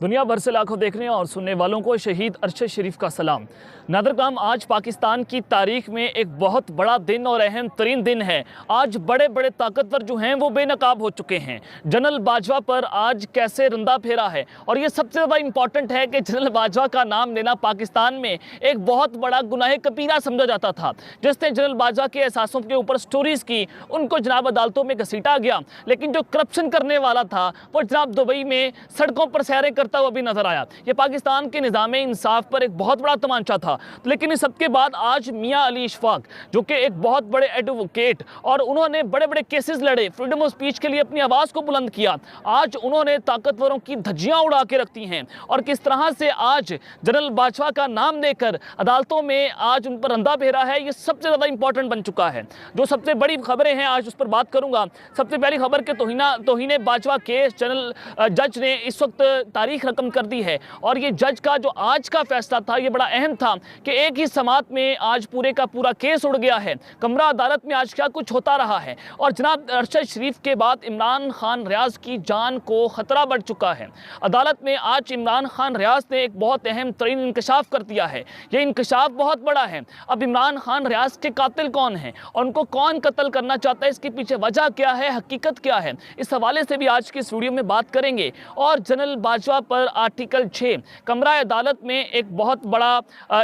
दुनिया भर से लाखों देखने और सुनने वालों को शहीद अरशद शरीफ का सलाम। नादरकाम, आज पाकिस्तान की तारीख में एक बहुत बड़ा दिन और अहम तरीन दिन है। आज बड़े बड़े ताकतवर जो हैं वो बेनकाब हो चुके हैं। जनरल बाजवा पर आज कैसे रंदा फेरा है, और ये सबसे ज़्यादा इंपॉर्टेंट है कि जनरल बाजवा का नाम लेना पाकिस्तान में एक बहुत बड़ा गुनाह कबीरा समझा जाता था। जिसने जनरल बाजवा के एहसासों के ऊपर स्टोरीज़ की, उनको जनाब अदालतों में घसीटा गया, लेकिन जो करप्शन करने वाला था वो जनाब दुबई में सड़कों पर सैरें करता हुआ भी नजर आया। ये पाकिस्तान के निज़ाम इंसाफ पर एक बहुत बड़ा तमांचा था। लेकिन इस सबके बाद आज मियां अली इशफाक, जो कि एक बहुत बड़े एडवोकेट और उन्होंने बड़े बड़े केसेस लड़े, फ्रीडम ऑफ स्पीच के लिए अपनी आवाज़ को बुलंद किया, आज उन्होंने ताकतवरों की धज्जियां उड़ा के रखती हैं। और किस तरह से आज जनरल बाजवा का नाम देकर अदालतों में आज उन पर रंदा फेरा है, ये सबसे ज़्यादा इंपॉर्टेंट बन चुका है। जो सबसे बड़ी खबरें हैं आज उस पर बात करूंगा। सबसे पहली खबर के तौहीन बाजवा केस जनरल जज ने इस वक्त तारीख रकम कर दी है, और ये जज का जो आज का फैसला था ये बड़ा अहम था कि एक ही समात में आज पूरे का पूरा केस उड़ गया है। कमरा अदालत में आज क्या कुछ होता रहा है, और जनाब अरशद शरीफ के बाद इमरान खान रियाज की जान को खतरा बढ़ चुका है। अदालत में आज इमरान खान रियाज ने एक बहुत अहम तरीन इंकशाफ कर दिया है। ये इंकशाफ बहुत बड़ा है। अब इमरान खान रियाज के कातिल कौन है और उनको कौन कत्ल करना चाहता है, इसके पीछे वजह क्या है, हकीकत क्या है, इस हवाले से भी आज की इस वीडियो में बात करेंगे। और जनरल बाजवा पर आर्टिकल 6 कमरा अदालत में एक बहुत बड़ा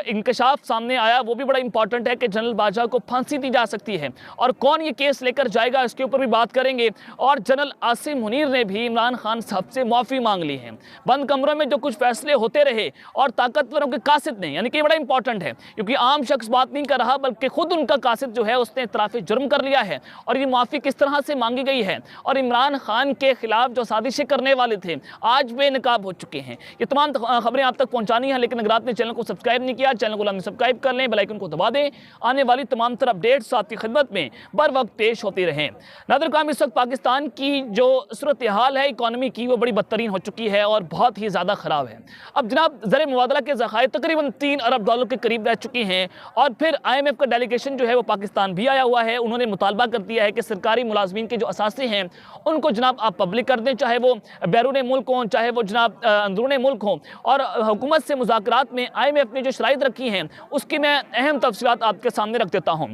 इंकशाफ सामने आया, वो भी बड़ा इंपॉर्टेंट है कि जनरल बाजवा को फांसी दी जा सकती है, और कौन ये केस लेकर जाएगा इसके ऊपर भी बात करेंगे। और जनरल आसिम मुनीर ने भी इमरान खान साहब से माफ़ी मांग ली है। बंद कमरों में जो कुछ फैसले होते रहे और ताकतवरों के कासिद ने, यानी कि बड़ा इंपॉर्टेंट है क्योंकि आम शख्स बात नहीं कर रहा बल्कि खुद उनका कासिद जो है उसने इतराफ़ जुर्म कर लिया है, और ये माफ़ी किस तरह से मांगी गई है, और इमरान खान के खिलाफ जो साजिशें करने वाले थे आज बेनकाब हो चुके हैं। ये तमाम खबरें आप तक पहुंचानी है, लेकिन अगर आपने चैनल को सब्सक्राइब नहीं किया, चैनल को लाजमी सब्सक्राइब कर लें, बेल आइकन को दबा दें। आने वाली तमाम तरह अपडेट्स आपकी खिदमत में बर वक्त पेश होती रहें। नादरकाम, इस वक्त पाकिस्तान की जो सूरत हाल है इकॉनमी की, वो बड़ी बदतरीन हो चुकी है और बहुत ही ज़्यादा ख़राब है। अब जनाब ज़र मुबादला के ज़खायर तकरीबन 3 अरब डॉलर के करीब रह चुकी हैं, और फिर IMF का डेलीगेशन जो है वो पाकिस्तान भी आया हुआ है। उन्होंने मुतालबा कर दिया है कि सरकारी मुलाजमीन के जो असासे हैं उनको जनाब आप पब्लिक कर दें, चाहे वो बैरून मुल्क हों, चाहे वो जनाब अंदरून मुल्क हों। और हुकूमत से मुज़ाकरात में IMF ने जो शराइत रखी हैं उसकी मैं अहम तफसीलात आपके सामने रख देता हूँ।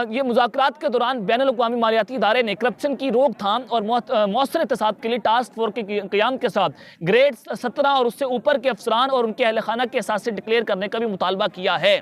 ये मुज़ाकरात के दौरान बैनुल-अक़वामी मालियाती इदारे ने करप्शन की रोकथाम और मौसर इत्तेसाब के लिए टास्क फोर्स के क़याम के साथ ग्रेड 17 और उससे ऊपर के अफसरान और उनके अहल खाना के असासे डिक्लेयर करने का भी मुतालबा किया है।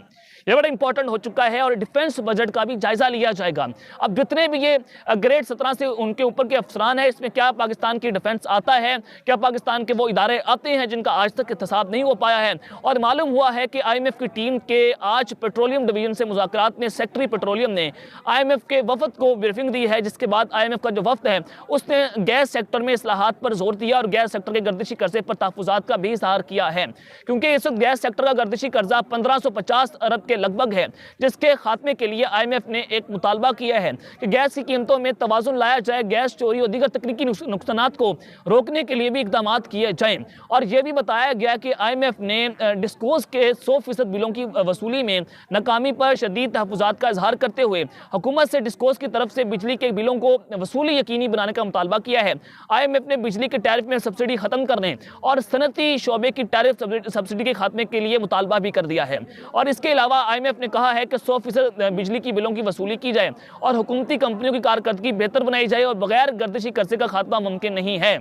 ये बड़ा इंपॉर्टेंट हो चुका है, और डिफेंस बजट का भी जायजा लिया जाएगा। अब जितने भी ये ग्रेड 17 से उनके ऊपर के अफसरान हैं, इसमें क्या पाकिस्तान की डिफेंस आता है, क्या पाकिस्तान के वो इदारे आते हैं जिनका आज तक इत्तेसाब नहीं हो पाया है। और मालूम हुआ है कि IMF की टीम के आज पेट्रोलियम डिवीजन से मुज़ाकरात में सेक्रेटरी पेट्रोलियम ने IMF के वफद को ब्रीफिंग दी है, जिसके बाद IMF का जो वफद है उसने गैस सेक्टर में इस्लाहात पर जोर दिया और गैस सेक्टर के गर्दिशी कर्जे पर तहफ़्फ़ुज़ात का भी इज़हार किया है, क्योंकि इस वक्त गैस सेक्टर का गर्दिशी कर्जा 1550 अरब के लगभग है, जिसके खात्मे के लिए IMF ने एक मुतालबा किया है कि गैस की कीमतों में तवाज़ुन लाया जाए, गैस चोरी और दीगर तकनीकी नुकसानात को रोकने के लिए भी इक़दाम किए जाएं। और यह भी बताया गया कि IMF ने डिस्कोस के 100% बिलों की वसूली में नाकामी पर शदीद तहफ़्फ़ुज़ात का इजहार करते हुए हुकूमत से डिस्कोस की तरफ से बिजली के बिलों को वसूली यकीनी बनाने का मुतालबा किया है। IMF ने बिजली के टैरिफ में सब्सिडी ख़त्म करने और सनती शोबे की टैरिफ सब्सिडी के खात्मे के लिए मुतालबा भी कर दिया है। और इसके अलावा IMF ने कहा है कि 100% बिजली की बिलों की वसूली की जाए और हुकूमती कंपनियों की कारकर्दगी बेहतर बनाई जाए, और बगैर गर्दिशी कर्जे का खात्मा मुमकिन नहीं है।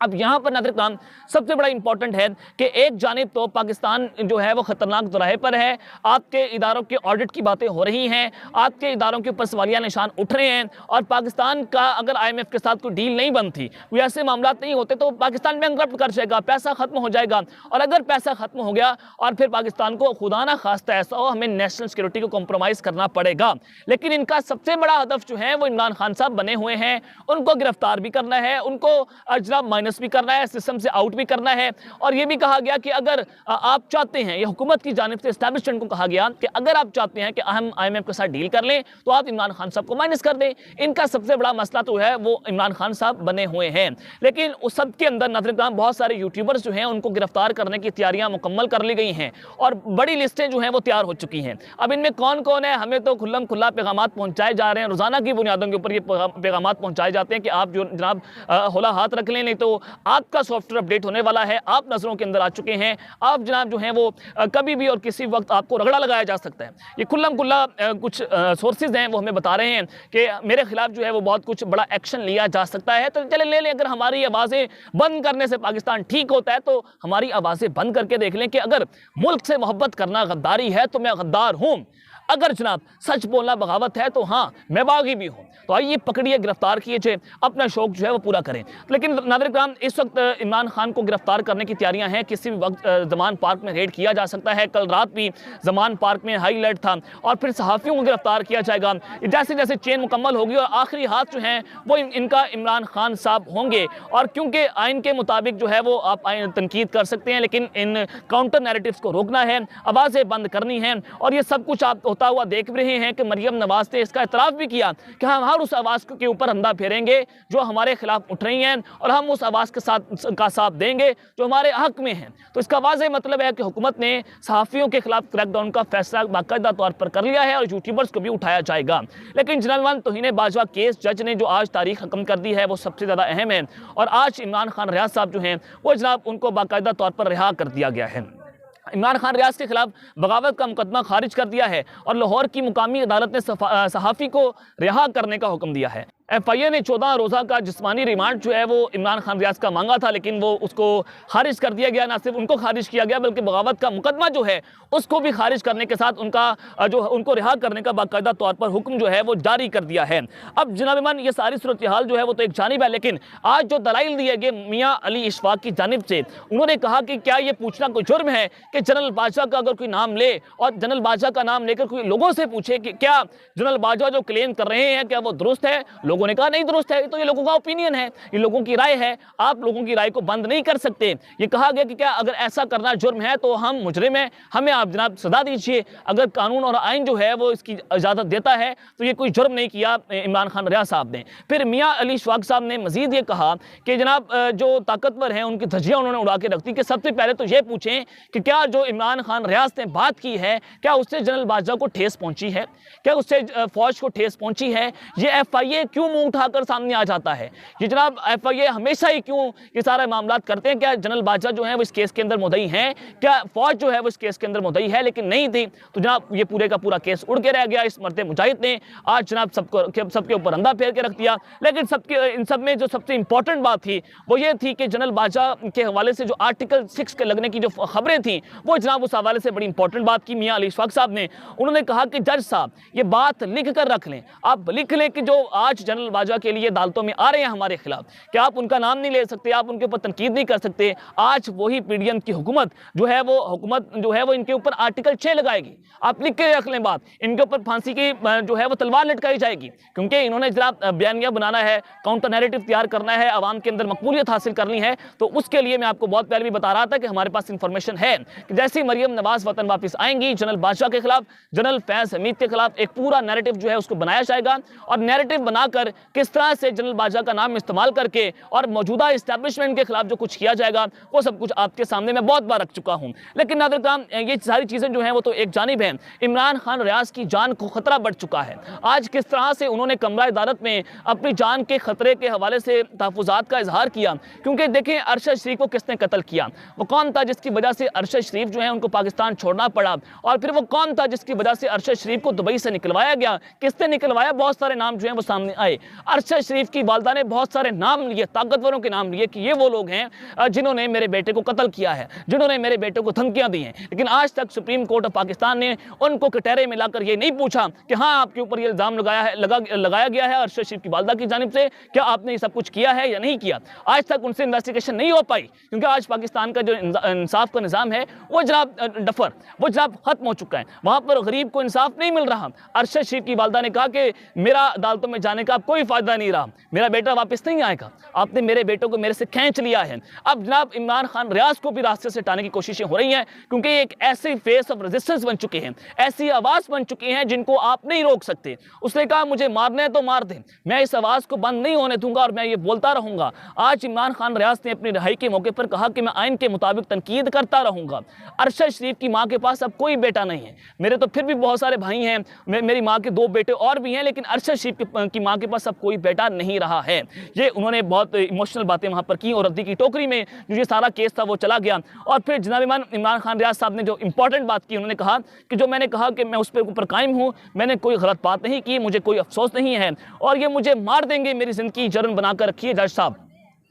अब यहाँ पर नादरकाम सबसे बड़ा इंपॉर्टेंट है कि एक जानिब तो पाकिस्तान जो है वो ख़तरनाक दुराहे पर है, आपके इदारों के ऑडिट की बातें हो रही हैं, आपके इदारों के ऊपर सवालिया निशान उठ रहे हैं, और पाकिस्तान का अगर IMF के साथ कोई डील नहीं बनती, कोई ऐसे मामला नहीं होते तो पाकिस्तान बैंकरप्ट कर जाएगा, पैसा ख़त्म हो जाएगा। और अगर पैसा ख़त्म हो गया और फिर पाकिस्तान को खुदा ना खास्ता ऐसा हो हमें नेशनल सिक्योरिटी को कॉम्प्रोमाइज़ करना पड़ेगा। लेकिन इनका सबसे बड़ा हदफ जो है वो इमरान खान साहब बने हुए हैं, उनको गिरफ्तार भी करना है, उनको जनाब भी करना है, सिस्टम से आउट भी करना है। और यह भी कहा गया कि अगर आप चाहते हैं, यह हुकूमत की जानिब से एस्टैब्लिशमेंट को कहा गया कि अगर आप चाहते हैं कि हम IMF के साथ डील कर लें तो आप इमरान खान साहब को माइनस कर दें। इनका सबसे बड़ा मसला तो है वो इमरान खान साहब बने हुए हैं, लेकिन उस सब के अंदर नादरकाम बहुत सारे यूट्यूबर्स जो हैं उनको गिरफ्तार करने की तैयारियां मुकम्मल कर ली गई हैं, और बड़ी लिस्टें जो हैं वो तैयार हो चुकी हैं। अब इनमें कौन कौन है, हमें तो खुल्लम खुल्ला पैगाम पहुंचाए जा रहे हैं, रोजाना की बुनियादों के ऊपर ये पैगाम पहुंचाए जाते हैं कि आप जो जनाब होला हाथ रख लें, नहीं तो वो आपका सॉफ्टवेयर अपडेट होने वाला है। आप नज़रों के अंदर आ चुके हैं। आप जनाब जो हैं वो कभी भी और किसी वक्त आपको रगड़ा लगाया जा सकता है। ये खुल्लम खुल्ला कुछ सोर्सेज हैं वो हमें बता रहे हैं कि मेरे खिलाफ जो है वो बहुत कुछ बड़ा एक्शन लिया जा सकता है। तो चले ले लें, अगर हमारी आवाज़ें बंद करने से पाकिस्तान ठीक होता है तो हमारी आवाज़ें बंद करके देख लें कि अगर मुल्क से मोहब्बत करना गद्दारी है तो मैं गद्दार हूँ, अगर जनाब सच बोलना बगावत है तो हाँ मैं बागी भी हूँ। तो आइए पकड़िए, गिरफ्तार कीजिए, अपना शौक जो है वो पूरा करें। लेकिन नाज़रीन इकराम, इस वक्त इमरान खान को गिरफ्तार करने की तैयारियां हैं। किसी भी वक्त ज़मान पार्क में रेड किया जा सकता है। कल रात भी ज़मान पार्क में हाई अलर्ट था और फिर सहाफ़ियों को गिरफ्तार किया जाएगा। जैसे जैसे चेन मुकम्मल होगी और आखिरी हाथ जो हैं वो इनका इमरान खान साहब होंगे। और क्योंकि आइन के मुताबिक जो है वो आप आइन तनकीद कर सकते हैं, लेकिन इन काउंटर नैरेटिव्स को रोकना है, आवाज़ें बंद करनी हैं। और ये सब कुछ आप होता हुआ देख रहे हैं कि मरियम नवाज ने इसका इतराफ़ भी किया कि हम हर उस आवाज़ के ऊपर अंधा फेरेंगे जो हमारे खिलाफ उठ रही हैं और हम उस आवाज़ के साथ देंगे जो हमारे हक में है। तो इसका वाज़ेह मतलब है कि हुकूमत ने सहाफ़ियों के खिलाफ क्रैकडाउन का फैसला बाकायदा तौर पर कर लिया है और यूट्यूबर्स को भी उठाया जाएगा। लेकिन जनरल तौहीन बाजवा केस जज ने जो आज तारीख हकम कर दी है वो सबसे ज़्यादा अहम है। और आज इमरान खान रियाज साहब जो हैं वो जनाब उनको बाकायदा तौर पर रिहा कर दिया गया है। इमरान खान रियाज के खिलाफ बगावत का मुकदमा खारिज कर दिया है और लाहौर की मुकामी अदालत ने सहाफ़ी को रिहा करने का हुक्म दिया है। FIA ने 14 रोज़ा का जिस्मानी रिमांड जो है वो इमरान खान रियाज का मांगा था, लेकिन वो उसको खारिज कर दिया गया। ना सिर्फ उनको खारिज किया गया बल्कि बगावत का मुकदमा जो है उसको भी खारिज करने के साथ उनको रिहा करने का बाकायदा तौर पर हुक्म जो है वो जारी कर दिया है। अब जनाब इमाम, ये सारी सूरत हाल जो है वो तो एक जानिब है, लेकिन आज जो दलाइल दिए गए मियाँ अली इशफाक की जानिब से, उन्होंने कहा कि क्या ये पूछना कोई जुर्म है कि जनरल बाजवा का अगर कोई नाम ले और जनरल बाजवा का नाम लेकर कोई लोगों से पूछे कि क्या जनरल बाजवा जो क्लेम कर रहे हैं क्या वो दुरुस्त है। लोगों ने कहा नहीं दुरुस्त है, तो ये लोगों का ओपिनियन है, ये लोगों की राय है, आप लोगों की राय को बंद नहीं कर सकते। ये कहा गया कि क्या अगर ऐसा करना जुर्म है तो हम मुजरिम हैं, हमें आप जनाब सजा दीजिए। अगर कानून और आइन जो है वो इसकी इजाज़त देता है तो ये कोई जुर्म नहीं किया इमरान खान रियाज साहब ने। फिर मियाँ अली इशफाक साहब ने मजीद ये कहा कि जनाब जो ताकतवर हैं उनकी धज्जियाँ उन्होंने उड़ा के रख दी कि सबसे पहले तो ये पूछें कि क्या जो इमरान खान रियाज ने बात की है क्या उससे जनरल बाजवा को ठेस पहुंची है, क्या उससे फौज को ठेस पहुंची है। ये FIA क्यों मुंह उठाकर सामने आ जाता है, ये जनाब FIA हमेशा ही क्यों ये सारे मामला करते हैं। क्या जनरल बाजवा जो है वो इस केस के अंदर मुद्दई हैं, क्या फौज जो है वो इस केस के अंदर मुद्दई है, लेकिन नहीं थी। तो जनाब ये पूरे का पूरा केस उड़ के रह गया। इस मर्द मुजाहिद ने आज जनाब सबके ऊपर अंधा फेर के रख दिया। लेकिन इन सब में जो सबसे इंपॉर्टेंट बात थी वो ये थी कि जनरल बाजवा के हवाले से जो आर्टिकल 6 के लगने की जो खबरें थी वो जनाब उस हवाले से बड़ी इंपॉर्टेंट बात की मियाँ अली इशफाक साहब ने। उन्होंने कहा कि जज साहब ये बात लिख कर रख लें, आप लिख लें कि जो आज जनरल बाजवा के लिए अदालतों में आ रहे हैं हमारे खिलाफ, क्या आप उनका नाम नहीं ले सकते, आप उनके ऊपर तनकीद नहीं कर सकते। आज वही PDM की हुकूमत जो है वो इनके ऊपर आर्टिकल 6 लगाएगी। आप लिख के रख लें बात, इनके ऊपर फांसी की जो है वो तलवार लटकाई जाएगी, क्योंकि इन्होंने जनाब बयानिया बनाना है, काउंटर नैरेटिव तैयार करना है, आवाम के अंदर मकबूलियत हासिल करनी है। तो उसके लिए मैं आपको बहुत पहले भी बता रहा था कि हमारे पास इंफॉर्मेशन है कि जैसे ही मरियम नवाज वतन वापस आएंगी, जनरल बादशाह के खिलाफ, जनरल फैज हमीद के खिलाफ एक पूरा नैरेटिव जो है उसको बनाया जाएगा। और नैरेटिव बनाकर किस तरह से जनरल बादशाह का नाम इस्तेमाल करके और मौजूदा इस्टेब्लिशमेंट के खिलाफ जो कुछ किया जाएगा वो सब कुछ आपके सामने मैं बहुत बार रख चुका हूं। लेकिन नाज़रीन काम, ये सारी चीज़ें जो हैं वो तो एक जानिब है, इमरान खान रियाज की जान को खतरा बढ़ चुका है। आज किस तरह से उन्होंने कमरा अदालत में अपनी जान के खतरे के हवाले से तहफ़्फ़ुज़ात का इजहार किया, क्योंकि देखें अरशद शरीफ को किसने कत्ल किया, वो कौन था जिसकी वजह से अरशद शरीफ जो है उनको पाकिस्तान छोड़ना पड़ा, और फिर वो कौन था जिसकी वजह से अरशद शरीफ को दुबई से निकलवाया गया, किसने निकलवाया, बहुत सारे नाम जो हैं वो सामने आए। अरशद शरीफ की वालदा ने बहुत सारे नाम लिए, ताकतवरों के नाम लिए कि ये वो लोग हैं जिन्होंने मेरे बेटे को कत्ल किया है, जिन्होंने मेरे बेटे को धमकियां दी हैं। लेकिन आज तक सुप्रीम कोर्ट ऑफ पाकिस्तान ने उनको कटहरे में लाकर ये नहीं पूछा कि हाँ आपके ऊपर ये इल्ज़ाम लगाया गया है अरशद शरीफ की वालदा की जानिब से, क्या आपने ये सब कुछ किया है या नहीं किया। आज तक उनसे इन्वेस्टिगेशन नहीं हो पाई, क्योंकि आज पाकिस्तान का जो इंसाफ का निज़ाम है वो जनाब वो जनाब खत्म हो चुका है। वहाँ पर गरीब को इंसाफ नहीं मिल रहा। अरशद शरीफ की वालदा ने कहा कि मेरा अदालतों में जाने का कोई फ़ायदा नहीं रहा, मेरा बेटा वापस नहीं आएगा, आपने मेरे बेटों को मेरे से खींच लिया है। अब जनाब इमरान खान रियाज को भी रास्ते से हटाने की कोशिशें हो रही हैं, क्योंकि एक ऐसी फेस ऑफ रेजिस्टेंस बन चुके हैं, ऐसी आवाज़ बन चुकी हैं जिनको आप नहीं रोक सकते। उसने कहा मुझे मारना है तो मार दें, मैं इस आवाज़ को बंद नहीं होने दूंगा और मैं ये बोलता रहूँगा। आज इमरान खान रियाज ने अपनी रिहाई के मौके पर कहा कि मैं आइन के मुताबिक तनकीद करता रहूँगा। अरशद शरीफ की माँ के पास अब कोई बेटा नहीं है, मेरे तो फिर भी बहुत सारे भाई हैं, मेरी माँ के 2 बेटे और भी हैं, लेकिन अरशद शरीफ की माँ के पास अब कोई बेटा नहीं रहा है। ये उन्होंने बहुत इमोशनल बातें वहाँ पर की और रद्दी की टोकरी में जो ये सारा केस था वो चला गया। और फिर जनाब इमरान खान रियाज साहब ने जो इंपॉर्टेंट बात की, उन्होंने कहा कि जो मैंने कहा कि मैं उस पर ऊपर कायम हूँ, मैंने कोई गलत बात नहीं की, मुझे कोई अफसोस नहीं है और ये मुझे मार देंगे, मेरी ज़िंदगी जरन बनाकर रखी है जज साहब।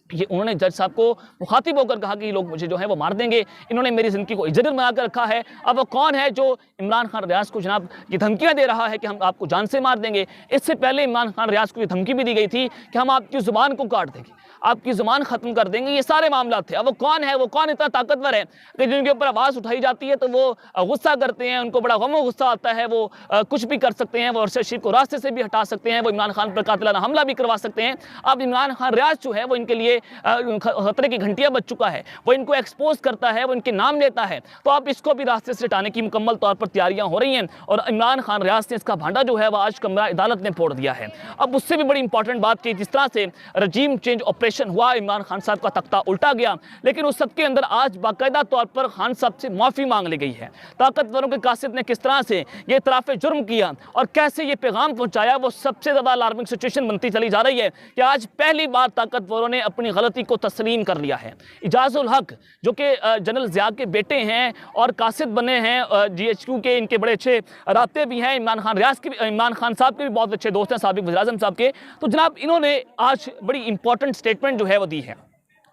ये उन्होंने जज साहब को मुखातिब होकर कहा कि ये लोग मुझे जो है वो मार देंगे, इन्होंने मेरी ज़िंदगी को इज्जत बनाकर रखा है। अब वो कौन है जो इमरान खान रियाज को जनाब ये धमकियां दे रहा है कि हम आपको जान से मार देंगे? इससे पहले इमरान खान रियाज को ये धमकी भी दी गई थी कि हम आपकी ज़ुबान को काट देंगे, आपकी ज़ुबान ख़त्म कर देंगे। ये सारे मामला थे। अब वो कौन है, वो कौन इतना ताकतवर है कि जिनके ऊपर आवाज़ उठाई जाती है तो वो गुस्सा करते हैं, उनको बड़ा गम गुस्सा आता है, वो कुछ भी कर सकते हैं, वो अरशद शरीफ को रास्ते से भी हटा सकते हैं, वो इमरान खान पर कातिलाना हमला भी करवा सकते हैं। अब इमरान खान रियाज जो है वो इनके लिए खतरे की घंटियां बज चुका है, वो इनको एक्सपोज करता है, वो इनके नाम लेता है। तो अब इसको भी रास्ते से हटाने की मुकम्मल तौर पर तैयारियां हो रही हैं और इमरान खान रियाज ने इसका भांडा जो है वह आज कमरा अदालत ने फोड़ दिया है। अब उससे भी बड़ी इंपॉर्टेंट बात की, जिस तरह से रजीम चेंज ऑपरेशन हुआ, इमरान खान साहब का तख्ता उल्टा गया, लेकिन उस सबके अंदर आज बाकायदा तौर पर खान साहब से माफ़ी मांग ली गई है। ताकतवरों के कासिद ने किस तरह से ये इतराफ़ जुर्म किया और कैसे ये पैगाम पहुंचाया, वो सबसे ज़्यादा अलार्मिंग सिचुएशन बनती चली जा रही है कि आज पहली बार ताकतवरों ने अपनी गलती को तस्लीम कर लिया है। इजाज़ुल हक जो कि जनरल ज़िया के बेटे हैं और कासिद बने हैं, GHQ के इनके बड़े अच्छे राब्ते भी हैं, इमरान खान रियाज के, इमरान खान साहब के भी बहुत अच्छे दोस्त हैं, साबिक वज़ीर-ए-आज़म साहब के। तो जनाब इन्होंने आज बड़ी इंपॉर्टेंट स्टेटमेंट जो है वो दी है।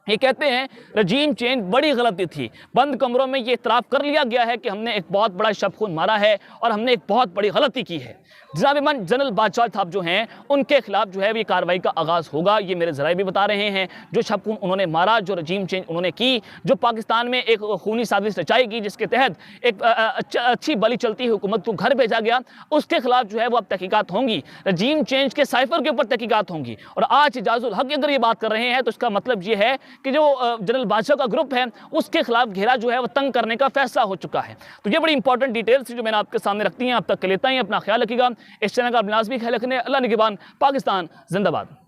ये कहते हैं रजीम चेंज बड़ी गलती थी, बंद कमरों में ये इतराफ़ कर लिया गया है कि हमने एक बहुत बड़ा शब खून मारा है और हमने एक बहुत बड़ी गलती की है। जनाब इमाम जनरल बादशाह साहब जो हैं उनके खिलाफ जो है ये कार्रवाई का आगाज़ होगा, ये मेरे ज़राए भी बता रहे हैं। जो शब खून उन्होंने मारा, जो रजीम चेंज उन्होंने की, जो पाकिस्तान में एक खूनी साजिश रचाई गई जिसके तहत एक अच्छी बली चलती हुकूमत को घर भेजा गया, उसके खिलाफ जो है वो अब तहकीकात होंगी। रजीम चेंज के साइफर के ऊपर तहकीकात होंगी और आज इजाज़ुल हक अगर ये बात कर रहे हैं तो इसका मतलब ये है कि जो जनरल बादशाह का ग्रुप है उसके खिलाफ घेरा जो है वो तंग करने का फैसला हो चुका है। तो ये बड़ी इंपॉर्टेंट डिटेल्स जो मैंने आपके सामने रखती हैं, आप तक के लेता ही अपना ख्याल रखिएगा। इस चैनल का लाजमी ख्याल रखने। अल्लाह निगहबान। पाकिस्तान जिंदाबाद।